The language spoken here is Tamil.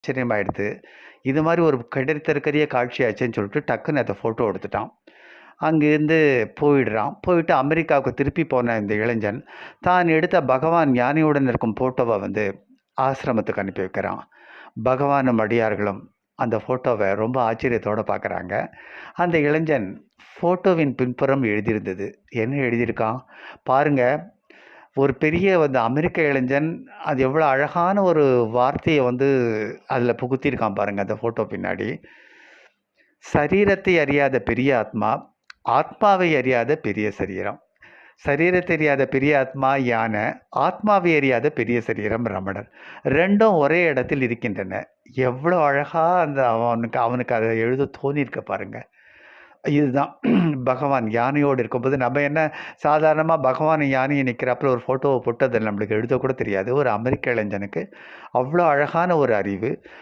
ஆச்சரியமாயிடுது. இது மாரி ஒரு கிடைத்தற்கரிய காட்சியாச்சேன்னு சொல்லிட்டு டக்குன்னு அத ஃபோட்டோ எடுத்துட்டான். அங்கேருந்து போயிடுறான். போயிட்டு அமெரிக்காவுக்கு திருப்பி போன இந்த இளைஞன், தான் எடுத்த பகவான் ஞானியுடன் இருக்கும் ஃபோட்டோவ வந்து ஆசிரமத்துக்கு அனுப்பி வைக்கிறான். பகவானும் அடியார்களும் அந்த ஃபோட்டோவ ரொம்ப ஆச்சரியத்தோட பார்க்குறாங்க. அந்த இளைஞன் ஃபோட்டோவின் பின்புறம் எழுதியிருந்தது. என்ன எழுதியிருக்கான்? பாருங்க, ஒரு பெரிய வந்து அமெரிக்க இளைஞன் அது எவ்வளோ அழகான ஒரு வார்த்தைய வந்து அதில புகுத்தியிருக்கான் பாருங்க, அந்த ஃபோட்டோ பின்னாடி. "சரீரத்தை அறியாத பெரிய ஆத்மா, ஆத்மாவை அறியாத பெரிய சரீரம். சரீரத்தை அறியாத பெரிய ஆத்மா யானை, ஆத்மாவை அறியாத பெரிய சரீரம் ரமணர். 2ம் ஒரே இடத்தில் இருக்கின்றன." எவ்வளோ அழகா அந்த அவனுக்கு அவனுக்கு அத எழுத தோணியிருக்கு பாருங்க. இதுதான் பகவான் யானையோடு இருக்கும்போது நம்ம என்ன சாதாரணமா பகவான் யானையும் நிற்கிறாப்புல ஒரு ஃபோட்டோவ போட்டு அதில நம்மளுக்கு எழுதக்கூட தெரியாது. ஒரு அமெரிக்க இளைஞனுக்கு அவ்வளோ அழகான ஒரு அறிவு.